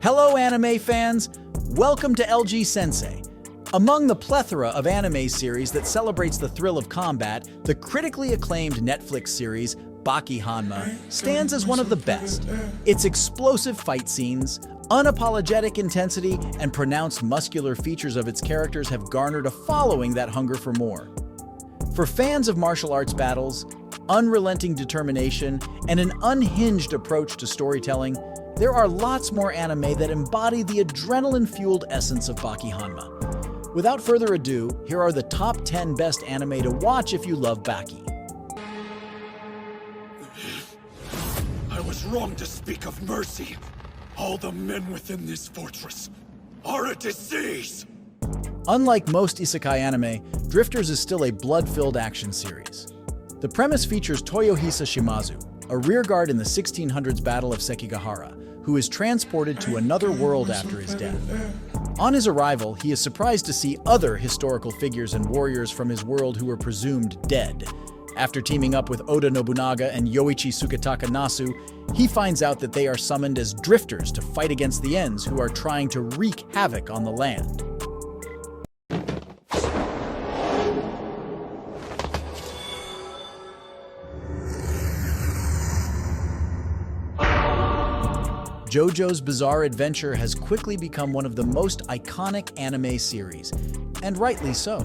Hello anime fans, welcome to LG Sensei. Among the plethora of anime series that celebrates the thrill of combat, the critically acclaimed Netflix series Baki Hanma stands as one of the best. Its explosive fight scenes, unapologetic intensity, and pronounced muscular features of its characters have garnered a following that hunger for more. For fans of martial arts battles, unrelenting determination, and an unhinged approach to storytelling, there are lots more anime that embody the adrenaline-fueled essence of Baki Hanma. Without further ado, here are the top 10 best anime to watch if you love Baki. I was wrong to speak of mercy. All the men within this fortress are a disease! Unlike most isekai anime, Drifters is still a blood-filled action series. The premise features Toyohisa Shimazu, a rearguard in the 1600s Battle of Sekigahara, who is transported to another world after his death. On his arrival, he is surprised to see other historical figures and warriors from his world who were presumed dead. After teaming up with Oda Nobunaga and Yoichi Sukataka Nasu, he finds out that they are summoned as drifters to fight against the Ends, who are trying to wreak havoc on the land. JoJo's Bizarre Adventure has quickly become one of the most iconic anime series, and rightly so.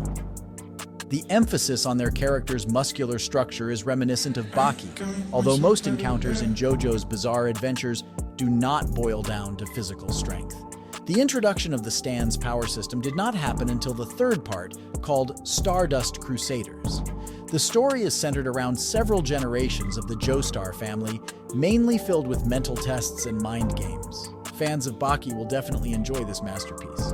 The emphasis on their characters' muscular structure is reminiscent of Baki, although most encounters in JoJo's Bizarre Adventures do not boil down to physical strength. The introduction of the Stand's power system did not happen until the third part, called Stardust Crusaders. The story is centered around several generations of the Joestar family, mainly filled with mental tests and mind games. Fans of Baki will definitely enjoy this masterpiece.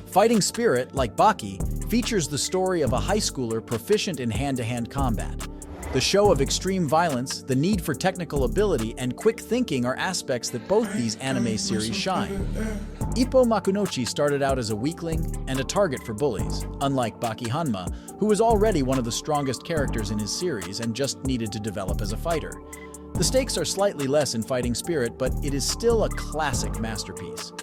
Fighting Spirit, like Baki, features the story of a high schooler proficient in hand-to-hand combat. The show of extreme violence, the need for technical ability, and quick thinking are aspects that both these anime series shine. Ippo Makunochi started out as a weakling and a target for bullies, unlike Baki Hanma, who was already one of the strongest characters in his series and just needed to develop as a fighter. The stakes are slightly less in Fighting Spirit, but it is still a classic masterpiece.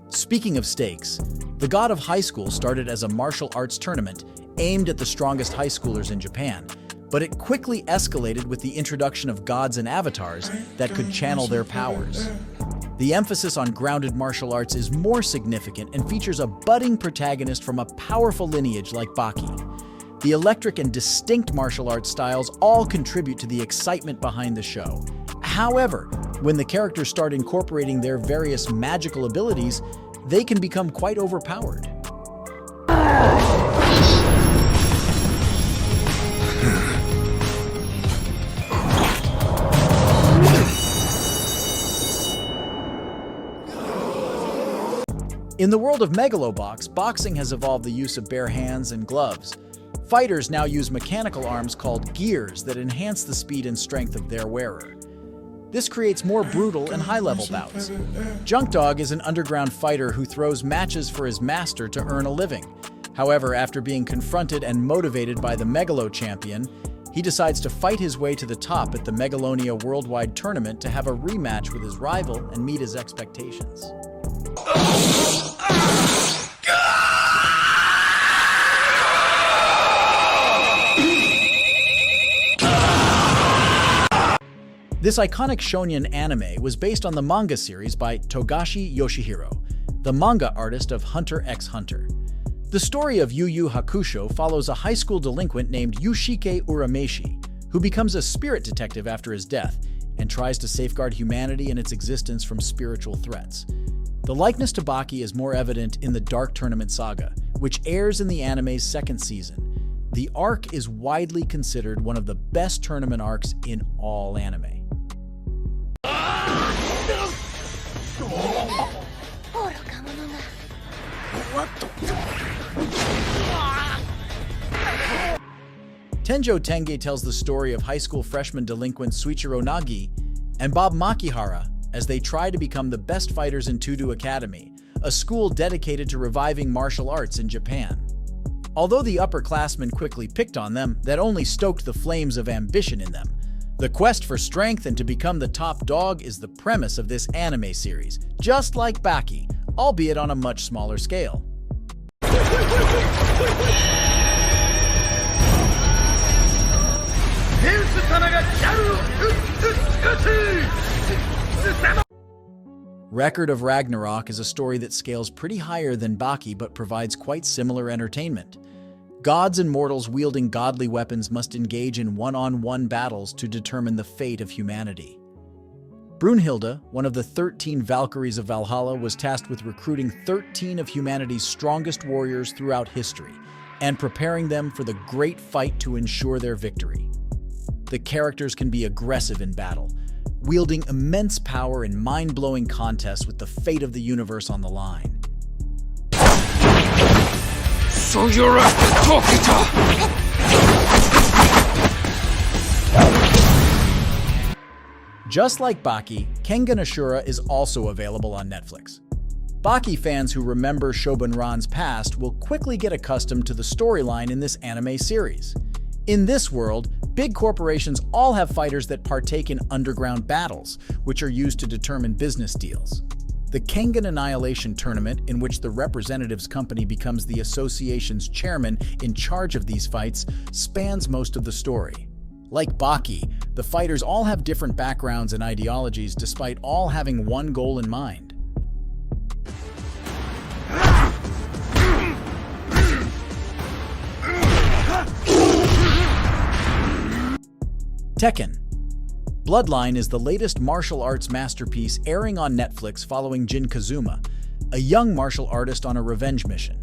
Speaking of stakes, the God of High School started as a martial arts tournament aimed at the strongest high schoolers in Japan, but it quickly escalated with the introduction of gods and avatars that could channel their powers. The emphasis on grounded martial arts is more significant and features a budding protagonist from a powerful lineage like Baki. The electric and distinct martial arts styles all contribute to the excitement behind the show. However, when the characters start incorporating their various magical abilities, they can become quite overpowered. In the world of Megalobox, boxing has evolved the use of bare hands and gloves. Fighters now use mechanical arms called gears that enhance the speed and strength of their wearer. This creates more brutal and high-level bouts. Junk Dog is an underground fighter who throws matches for his master to earn a living. However, after being confronted and motivated by the Megalo champion, he decides to fight his way to the top at the Megalonia Worldwide Tournament to have a rematch with his rival and meet his expectations. This iconic shonen anime was based on the manga series by Togashi Yoshihiro, the manga artist of Hunter x Hunter. The story of Yu Yu Hakusho follows a high school delinquent named Yushike Urameshi, who becomes a spirit detective after his death and tries to safeguard humanity and its existence from spiritual threats. The likeness to Baki is more evident in the Dark Tournament Saga, which airs in the anime's second season. The arc is widely considered one of the best tournament arcs in all anime. Tenjo Tenge tells the story of high school freshman delinquent Suichiro Nagi and Bob Makihara as they try to become the best fighters in Tudu Academy, a school dedicated to reviving martial arts in Japan. Although the upperclassmen quickly picked on them, that only stoked the flames of ambition in them. The quest for strength and to become the top dog is the premise of this anime series, just like Baki, albeit on a much smaller scale. Record of Ragnarok is a story that scales pretty higher than Baki but provides quite similar entertainment. Gods and mortals wielding godly weapons must engage in one-on-one battles to determine the fate of humanity. Brunhilde, one of the 13 Valkyries of Valhalla, was tasked with recruiting 13 of humanity's strongest warriors throughout history and preparing them for the great fight to ensure their victory. The characters can be aggressive in battle, wielding immense power in mind-blowing contests with the fate of the universe on the line. So you're after Tokita! Just like Baki, Kengan Ashura is also available on Netflix. Baki fans who remember Shogunran's past will quickly get accustomed to the storyline in this anime series. In this world, big corporations all have fighters that partake in underground battles, which are used to determine business deals. The Kengan Annihilation Tournament, in which the representative's company becomes the association's chairman in charge of these fights, spans most of the story. Like Baki, the fighters all have different backgrounds and ideologies despite all having one goal in mind. Tekken. Bloodline is the latest martial arts masterpiece airing on Netflix following Jin Kazuma, a young martial artist on a revenge mission.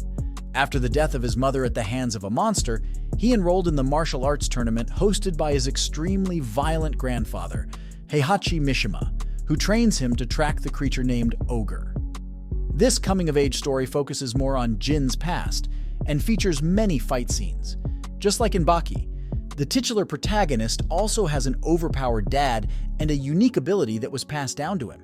After the death of his mother at the hands of a monster, he enrolled in the martial arts tournament hosted by his extremely violent grandfather, Heihachi Mishima, who trains him to track the creature named Ogre. This coming-of-age story focuses more on Jin's past and features many fight scenes. Just like in Baki, the titular protagonist also has an overpowered dad and a unique ability that was passed down to him.